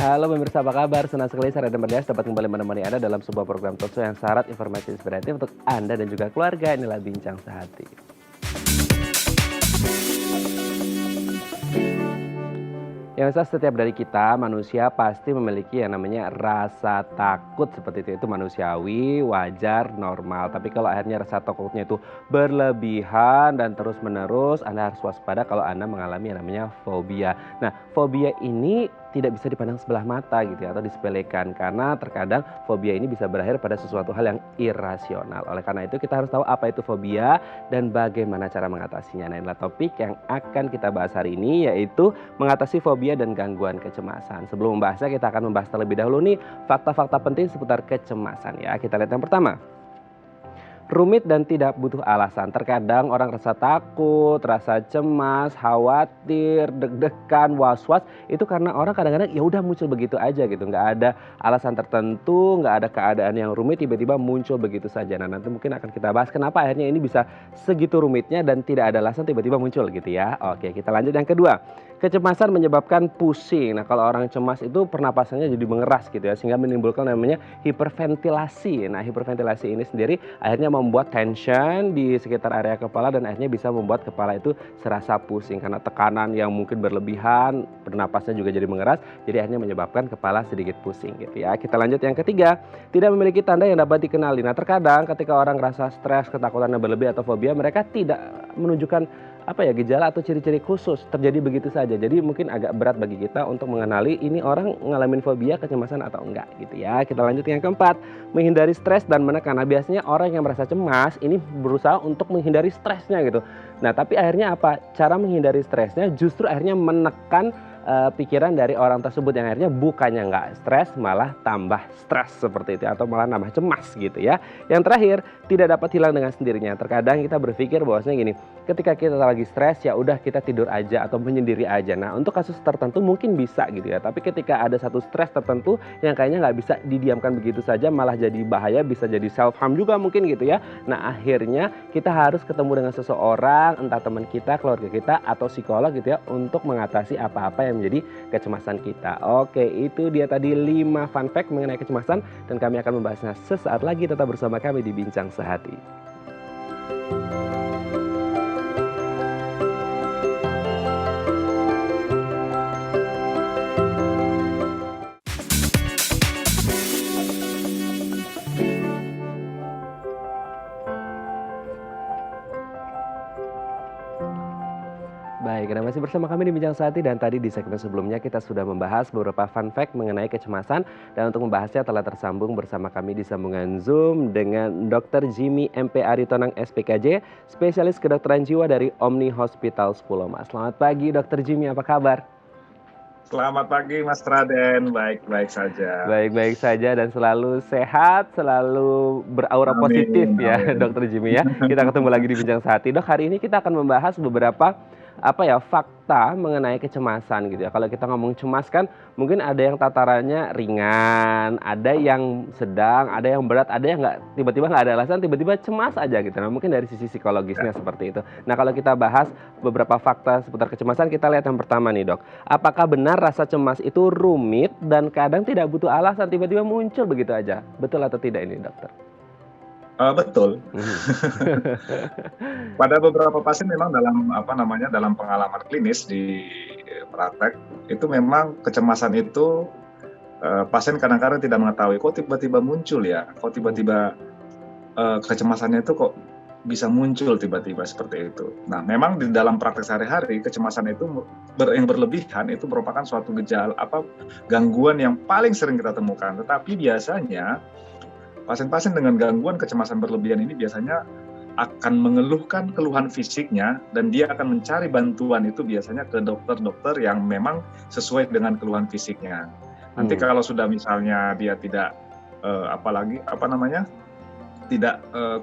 Halo pemirsa, apa kabar? Senang sekali saya Raden Berdias dapat kembali menemani Anda dalam sebuah program talkshow yang syarat informasi inspiratif untuk Anda dan juga keluarga. Inilah Bincang Sehati. Yang jelas setiap dari kita manusia pasti memiliki yang namanya rasa takut seperti itu manusiawi, wajar, normal. Tapi kalau akhirnya rasa takutnya itu berlebihan dan terus menerus, Anda harus waspada kalau Anda mengalami yang namanya fobia. Nah, fobia ini tidak bisa dipandang sebelah mata gitu ya, atau disepelekan karena terkadang fobia ini bisa berakhir pada sesuatu hal yang irasional. Oleh karena itu kita harus tahu apa itu fobia dan bagaimana cara mengatasinya. Nah, inilah topik yang akan kita bahas hari ini, yaitu mengatasi fobia dan gangguan kecemasan. Sebelum membahasnya, kita akan membahas terlebih dahulu nih fakta-fakta penting seputar kecemasan ya. Kita lihat yang pertama. Rumit dan tidak butuh alasan. Terkadang orang rasa takut, rasa cemas, khawatir, deg-degan, was-was itu karena orang kadang-kadang ya udah muncul begitu aja gitu. Nggak ada alasan tertentu, nggak ada keadaan yang rumit tiba-tiba muncul begitu saja. Nah, nanti mungkin akan kita bahas kenapa akhirnya ini bisa segitu rumitnya dan tidak ada alasan tiba-tiba muncul gitu ya. Oke, kita lanjut yang kedua. Kecemasan menyebabkan pusing. Nah, kalau orang cemas itu pernapasannya jadi mengeras gitu ya, sehingga menimbulkan namanya hiperventilasi. Nah, hiperventilasi ini sendiri akhirnya membuat tension di sekitar area kepala dan akhirnya bisa membuat kepala itu serasa pusing karena tekanan yang mungkin berlebihan, bernapasnya juga jadi mengeras, jadi akhirnya menyebabkan kepala sedikit pusing gitu ya. Kita lanjut yang ketiga, tidak memiliki tanda yang dapat dikenali. Nah, terkadang ketika orang rasa stres, ketakutannya berlebih atau fobia, mereka tidak menunjukkan gejala atau ciri-ciri khusus, terjadi begitu saja. Jadi mungkin agak berat bagi kita untuk mengenali ini orang ngalamin fobia, kecemasan atau enggak gitu ya. Kita lanjut yang keempat, menghindari stres dan menekan. Nah, biasanya orang yang merasa cemas ini berusaha untuk menghindari stresnya gitu. Nah, tapi akhirnya apa? Cara menghindari stresnya justru akhirnya menekan pikiran dari orang tersebut yang akhirnya bukannya nggak stres malah tambah stres seperti itu atau malah nambah cemas gitu ya. Yang terakhir, tidak dapat hilang dengan sendirinya. Terkadang kita berpikir bahwasanya gini, ketika kita lagi stres ya udah kita tidur aja atau menyendiri aja. Nah, untuk kasus tertentu mungkin bisa gitu ya. Tapi ketika ada satu stres tertentu yang kayaknya nggak bisa didiamkan begitu saja, malah jadi bahaya, bisa jadi self harm juga mungkin gitu ya. Nah, akhirnya kita harus ketemu dengan seseorang, entah teman kita, keluarga kita atau psikolog gitu ya, untuk mengatasi apa-apa yang menjadi kecemasan kita. Oke, itu dia tadi 5 fun fact mengenai kecemasan dan kami akan membahasnya sesaat lagi. Tetap bersama kami di Bincang Sehati. Baik, Anda masih bersama kami di Bincang Sehati dan tadi di segmen sebelumnya kita sudah membahas beberapa fun fact mengenai kecemasan dan untuk membahasnya telah tersambung bersama kami di sambungan Zoom dengan Dr. Jimmy MP Aritonang SPKJ, spesialis kedokteran jiwa dari Omni Hospital Puloma. Selamat pagi Dr. Jimmy, apa kabar? Selamat pagi Mas Raden, baik-baik saja. Baik-baik saja dan selalu sehat, selalu beraura positif ya Amin. Dr. Jimmy ya. Kita ketemu lagi di Bincang Sehati. Dok, hari ini kita akan membahas beberapa fakta mengenai kecemasan gitu ya. Kalau kita ngomong cemas kan mungkin ada yang tatarannya ringan, ada yang sedang, ada yang berat, ada yang nggak, tiba-tiba nggak ada alasan, tiba-tiba cemas aja gitu. Nah, mungkin dari sisi psikologisnya seperti itu. Nah, kalau kita bahas beberapa fakta seputar kecemasan, kita lihat yang pertama nih dok. Apakah benar rasa cemas itu rumit dan kadang tidak butuh alasan, tiba-tiba muncul begitu aja? Betul atau tidak ini dokter? Betul. Pada beberapa pasien memang dalam pengalaman klinis di praktek itu memang kecemasan itu pasien kadang-kadang tidak mengetahui kok tiba-tiba muncul ya, kok tiba-tiba kecemasannya itu kok bisa muncul tiba-tiba seperti itu. Nah, memang di dalam praktek sehari-hari kecemasan itu yang berlebihan itu merupakan suatu gangguan yang paling sering kita temukan. Tetapi biasanya pasien-pasien dengan gangguan kecemasan berlebihan ini biasanya akan mengeluhkan keluhan fisiknya dan dia akan mencari bantuan itu biasanya ke dokter-dokter yang memang sesuai dengan keluhan fisiknya. Nanti kalau sudah misalnya dia tidak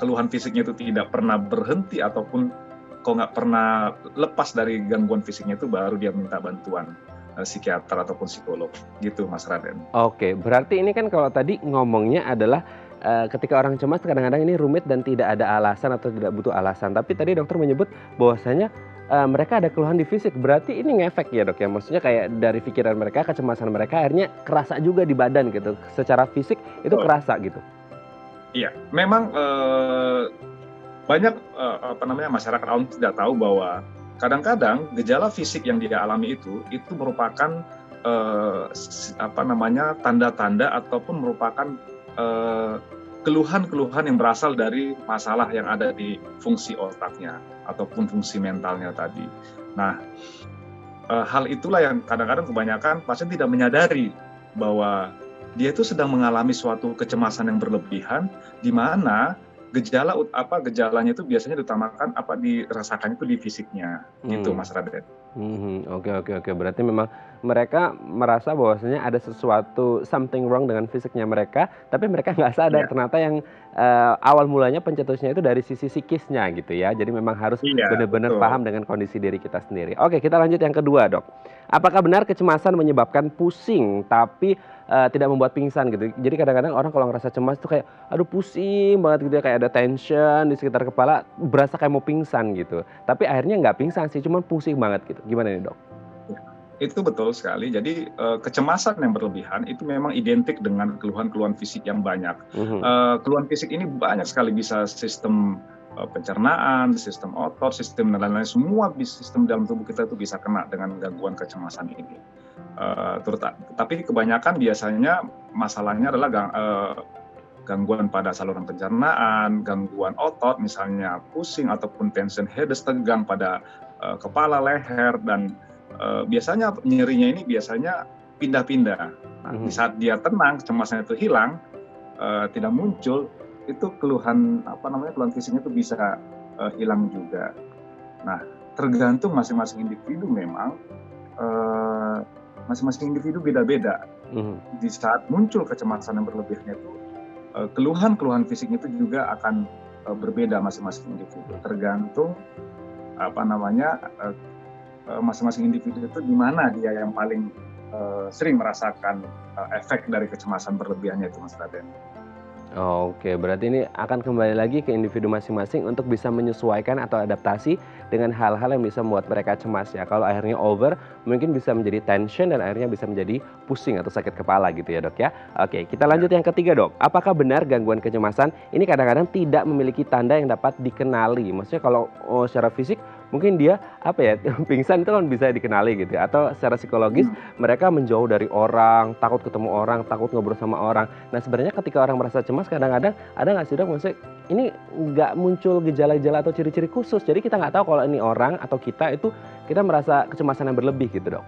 keluhan fisiknya itu tidak pernah berhenti ataupun kok nggak pernah lepas dari gangguan fisiknya itu baru dia minta bantuan psikiater ataupun psikolog gitu Mas Raden. Oke, berarti ini kan kalau tadi ngomongnya adalah ketika orang cemas kadang-kadang ini rumit dan tidak ada alasan atau tidak butuh alasan. Tapi tadi dokter menyebut bahwasanya mereka ada keluhan di fisik, berarti ini ngefek ya, Dok, ya? Maksudnya kayak dari pikiran mereka, kecemasan mereka akhirnya kerasa juga di badan gitu, secara fisik itu Betul. kerasa gitu? Iya, memang banyak masyarakat awam tidak tahu bahwa kadang-kadang gejala fisik yang dia alami itu merupakan tanda-tanda ataupun merupakan keluhan-keluhan yang berasal dari masalah yang ada di fungsi otaknya ataupun fungsi mentalnya tadi. Nah, hal itulah yang kadang-kadang kebanyakan pasien tidak menyadari bahwa dia itu sedang mengalami suatu kecemasan yang berlebihan, di mana gejalanya itu biasanya dirasakan itu di fisiknya, gitu Hmm. Mas Raden. Oke. Berarti memang mereka merasa bahwasanya ada sesuatu something wrong dengan fisiknya mereka, tapi mereka nggak sadar Iya, ternyata yang, awal mulanya pencetusnya itu dari sisi psikisnya gitu ya. Jadi memang harus iya, benar-benar betul. paham dengan kondisi diri kita sendiri. Oke, kita lanjut yang kedua, Dok. Apakah benar kecemasan menyebabkan pusing tapi, tidak membuat pingsan gitu? Jadi kadang-kadang orang kalau ngerasa cemas tuh kayak, aduh pusing banget gitu ya, kayak ada tension di sekitar kepala, berasa kayak mau pingsan gitu. Tapi akhirnya nggak pingsan sih, cuman pusing banget gitu. Gimana nih, Dok? Itu betul sekali. Jadi kecemasan yang berlebihan itu memang identik dengan keluhan-keluhan fisik yang banyak. Mhm. Keluhan fisik ini banyak sekali, bisa sistem pencernaan, sistem otot, sistem dan lain-lain. Semua sistem dalam tubuh kita itu bisa kena dengan gangguan kecemasan ini. Tapi kebanyakan biasanya masalahnya adalah gangguan pada saluran pencernaan, gangguan otot, misalnya pusing ataupun tension headache, tegang pada kepala, leher, dan biasanya nyerinya ini biasanya pindah-pindah. Nah, di Mhm. saat dia tenang, kecemasan itu hilang, tidak muncul, itu keluhan fisiknya itu bisa hilang juga. Nah, tergantung masing-masing individu memang, masing-masing individu beda-beda. Mhm. Di saat muncul kecemasan yang berlebihan itu, keluhan-keluhan fisik itu juga akan berbeda masing-masing individu. Tergantung masing-masing individu itu di mana dia yang paling sering merasakan efek dari kecemasan berlebihannya itu, Mas Raden. Oke, berarti ini akan kembali lagi ke individu masing-masing untuk bisa menyesuaikan atau adaptasi dengan hal-hal yang bisa membuat mereka cemas ya. Kalau akhirnya over, mungkin bisa menjadi tension dan akhirnya bisa menjadi pusing atau sakit kepala gitu ya, Dok, ya. Oke, kita Ya. lanjut yang ketiga, Dok. Apakah benar gangguan kecemasan ini kadang-kadang tidak memiliki tanda yang dapat dikenali? Maksudnya kalau secara fisik mungkin dia apa ya, pingsan itu kan bisa dikenali gitu ya, atau secara psikologis Hmm. mereka menjauh dari orang, takut ketemu orang, takut ngobrol sama orang. Nah, sebenarnya ketika orang merasa cemas kadang-kadang ada nggak sih, Dok, maksudnya ini nggak muncul gejala-gejala atau ciri-ciri khusus, jadi kita nggak tahu kalau ini orang atau kita itu kita merasa kecemasan yang berlebih gitu, Dok?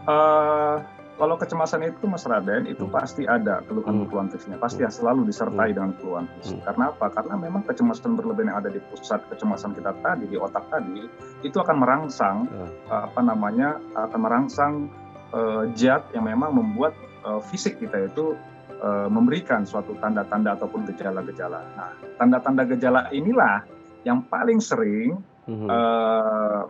Eh, Kalau kecemasan itu, Mas Raden, itu Mhm. pasti ada Mhm. keluhan fisiknya, pasti Mhm. selalu disertai Mhm. dengan keluhan fisik. Mhm. Karena apa? Karena memang kecemasan berlebihan yang ada di pusat kecemasan kita tadi, di otak tadi, itu akan merangsang zat yang memang membuat fisik kita itu memberikan suatu tanda-tanda ataupun gejala-gejala. Nah, tanda-tanda gejala inilah yang paling sering Mhm.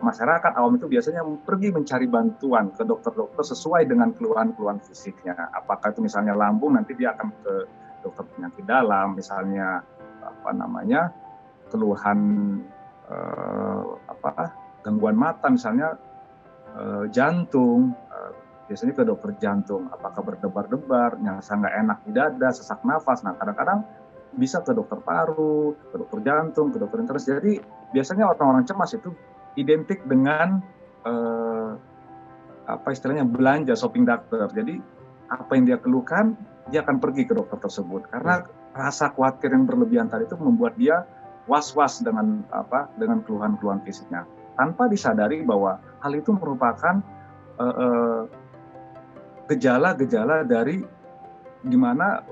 masyarakat awam itu biasanya pergi mencari bantuan ke dokter-dokter sesuai dengan keluhan-keluhan fisiknya. Apakah itu misalnya lambung, nanti dia akan ke dokter penyakit dalam, misalnya keluhan gangguan mata, misalnya jantung, biasanya ke dokter jantung. Apakah berdebar-debar, nyasa nggak enak di dada, sesak nafas. Nah, kadang-kadang bisa ke dokter paru, ke dokter jantung, ke dokter internis. Jadi biasanya orang-orang cemas itu identik dengan istilahnya belanja, shopping dokter. Jadi apa yang dia keluhkan, dia akan pergi ke dokter tersebut karena rasa khawatir yang berlebihan tadi itu membuat dia was-was dengan keluhan-keluhan fisiknya tanpa disadari bahwa hal itu merupakan gejala-gejala dari di mana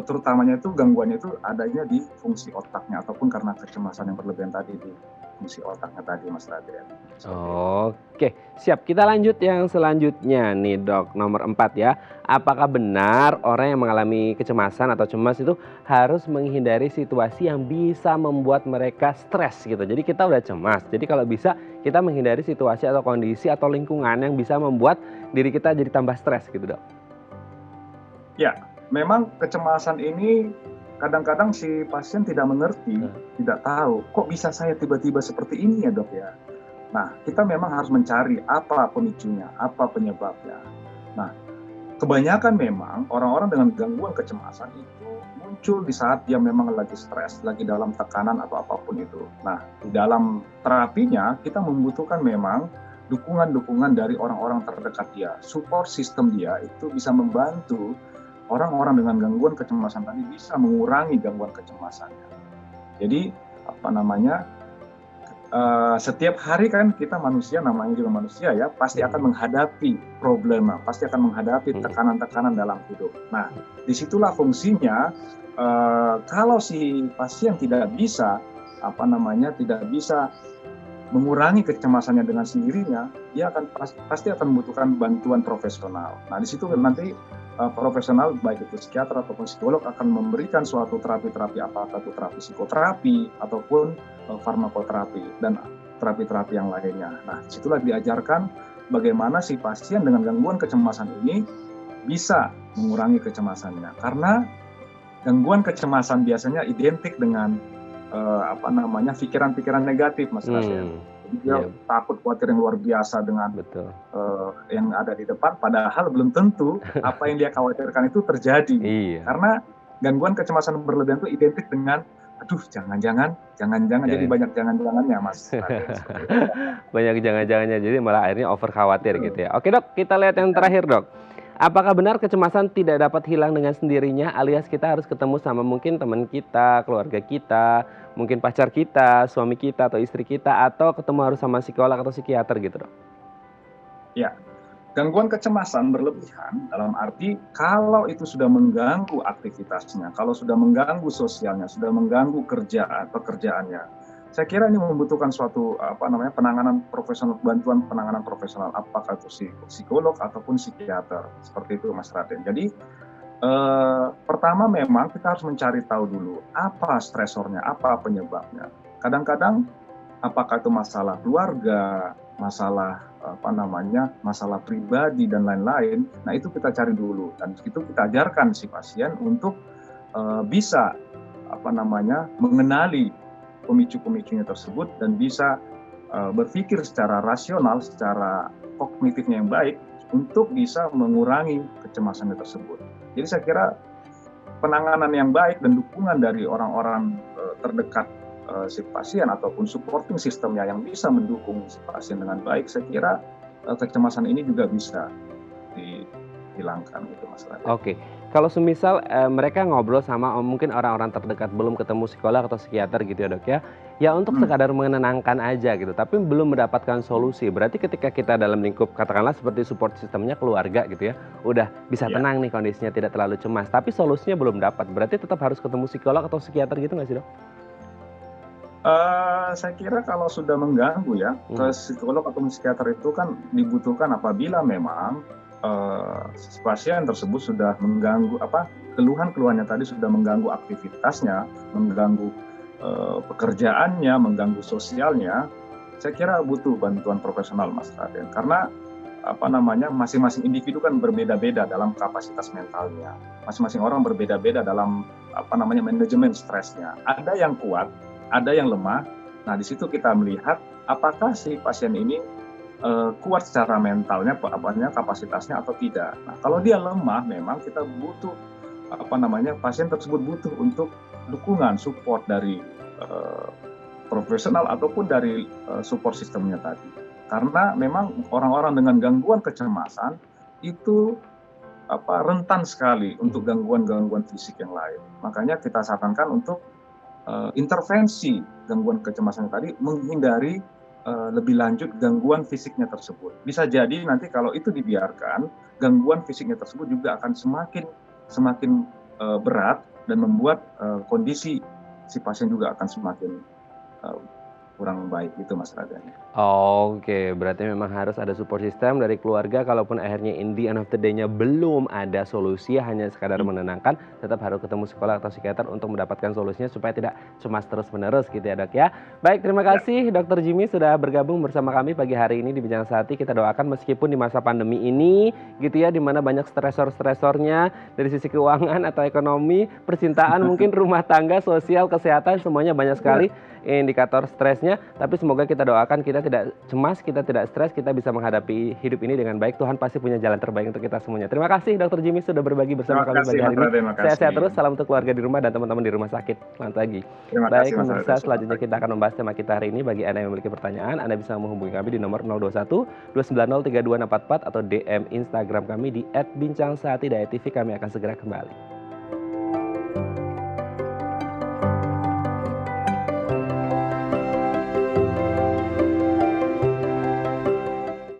terutamanya itu gangguannya itu adanya di fungsi otaknya ataupun karena kecemasan yang berlebihan tadi di fungsi otaknya tadi, Mas Raden. Seperti itu. Oke, siap. Kita lanjut yang selanjutnya nih, Dok, nomor 4 ya. Apakah benar orang yang mengalami kecemasan atau cemas itu harus menghindari situasi yang bisa membuat mereka stres gitu? Jadi kita udah cemas, jadi kalau bisa kita menghindari situasi atau kondisi atau lingkungan yang bisa membuat diri kita jadi tambah stres gitu, Dok? Ya, memang kecemasan ini kadang-kadang si pasien tidak mengerti, tidak tahu, kok bisa saya tiba-tiba seperti ini ya, Dok ya. Nah, kita memang harus mencari apa pemicunya, apa penyebabnya. Nah, kebanyakan memang orang-orang dengan gangguan kecemasan itu muncul di saat dia memang lagi stres, lagi dalam tekanan atau apapun itu. Nah, di dalam terapinya kita membutuhkan memang dukungan-dukungan dari orang-orang terdekat dia. Support system dia itu bisa membantu orang-orang dengan gangguan kecemasan tadi bisa mengurangi gangguan kecemasannya. Jadi, apa namanya, setiap hari kan kita manusia, namanya juga manusia ya, pasti akan menghadapi problema, pasti akan menghadapi tekanan-tekanan dalam hidup. Nah, disitulah fungsinya kalau si pasien tidak bisa mengurangi kecemasannya dengan sendirinya, dia akan pasti akan membutuhkan bantuan profesional. Nah, di situ nanti profesional baik itu psikiater ataupun psikolog akan memberikan suatu terapi-terapi, apakah itu terapi psikoterapi ataupun farmakoterapi dan terapi-terapi yang lainnya. Nah, disitulah diajarkan bagaimana si pasien dengan gangguan kecemasan ini bisa mengurangi kecemasannya. Karena gangguan kecemasan biasanya identik dengan pikiran-pikiran negatif, Mas Rasen. Jadi dia takut, khawatir yang luar biasa dengan yang ada di depan, padahal belum tentu apa yang dia khawatirkan itu terjadi. Karena gangguan kecemasan berlebihan itu identik dengan aduh jangan-jangan jadi banyak jangan-jangannya, Mas. Banyak jangan-jangannya, jadi malah akhirnya over khawatir gitu ya. Oke Dok, kita lihat yang terakhir Dok. Apakah benar kecemasan tidak dapat hilang dengan sendirinya, alias kita harus ketemu sama mungkin teman kita, keluarga kita, mungkin pacar kita, suami kita atau istri kita, atau ketemu harus sama psikolog atau psikiater gitu Dok? Ya, gangguan kecemasan berlebihan dalam arti kalau itu sudah mengganggu aktivitasnya, kalau sudah mengganggu sosialnya, sudah mengganggu pekerjaannya, saya kira ini membutuhkan suatu penanganan profesional, bantuan penanganan profesional, apakah itu psikolog ataupun psikiater, seperti itu Mas Raden. Jadi pertama memang kita harus mencari tahu dulu apa stresornya, apa penyebabnya. Kadang-kadang apakah itu masalah keluarga, masalah masalah pribadi dan lain-lain. Nah, itu kita cari dulu dan itu kita ajarkan si pasien untuk bisa mengenali pemicu-pemicunya tersebut dan bisa berpikir secara rasional, secara kognitifnya yang baik untuk bisa mengurangi kecemasannya tersebut. Jadi saya kira penanganan yang baik dan dukungan dari orang-orang terdekat si pasien ataupun supporting sistemnya yang bisa mendukung si pasien dengan baik, saya kira kecemasan ini juga bisa dihilangkan gitu Mas Raden. Oke. Kalau semisal mereka ngobrol sama mungkin orang-orang terdekat, belum ketemu psikolog atau psikiater gitu ya Dok ya, ya untuk sekadar menenangkan aja gitu, tapi belum mendapatkan solusi. Berarti ketika kita dalam lingkup katakanlah seperti support sistemnya keluarga gitu ya, udah bisa tenang nih kondisinya, tidak terlalu cemas, tapi solusinya belum dapat, berarti tetap harus ketemu psikolog atau psikiater gitu nggak sih Dok? Saya kira kalau sudah mengganggu ya, ke psikolog atau psikiater itu kan dibutuhkan apabila memang pasien tersebut sudah mengganggu keluhan-keluhannya tadi sudah mengganggu aktivitasnya, mengganggu pekerjaannya, mengganggu sosialnya. Saya kira butuh bantuan profesional Mas Raden. Karena masing-masing individu kan berbeda-beda dalam kapasitas mentalnya. Masing-masing orang berbeda-beda dalam manajemen stresnya. Ada yang kuat, ada yang lemah. Nah, di situ kita melihat apakah si pasien ini kuat secara mentalnya, kapasitasnya atau tidak. Nah, kalau dia lemah, memang kita butuh pasien tersebut butuh untuk dukungan, support dari profesional ataupun dari support sistemnya tadi. Karena memang orang-orang dengan gangguan kecemasan itu rentan sekali untuk gangguan-gangguan fisik yang lain. Makanya kita sarankan untuk intervensi gangguan kecemasan tadi, menghindari lebih lanjut gangguan fisiknya tersebut. Bisa jadi nanti kalau itu dibiarkan, gangguan fisiknya tersebut juga akan semakin berat dan membuat kondisi si pasien juga akan semakin kurang baik itu Mas Raden. Oke, berarti memang harus ada support system dari keluarga, kalaupun akhirnya in the end of the day-nya belum ada solusi, hanya sekadar menenangkan, tetap harus ketemu psikolog atau psikiater untuk mendapatkan solusinya supaya tidak cemas terus-menerus gitu ya Dok ya. Baik, terima kasih Dr. Jimmy sudah bergabung bersama kami pagi hari ini di Bincang Sehati. Kita doakan meskipun di masa pandemi ini gitu ya, di mana banyak stresor-stresornya dari sisi keuangan atau ekonomi, percintaan, mungkin rumah tangga, sosial, kesehatan, semuanya banyak sekali indikator stresnya prosesnya, tapi semoga kita doakan kita tidak cemas, kita tidak stres, kita bisa menghadapi hidup ini dengan baik. Tuhan pasti punya jalan terbaik untuk kita semuanya. Terima kasih Dr. Jimmy sudah berbagi bersama kami pagi hari ini. Sehat-sehat terus, salam untuk keluarga di rumah dan teman-teman di rumah sakit. Selamat pagi. Baik, pemirsa, selanjutnya kita akan membahas tema kita hari ini. Bagi Anda yang memiliki pertanyaan, Anda bisa menghubungi kami di nomor 021 290 32644 atau DM Instagram kami di @bincangsaati.tv. Kami akan segera kembali.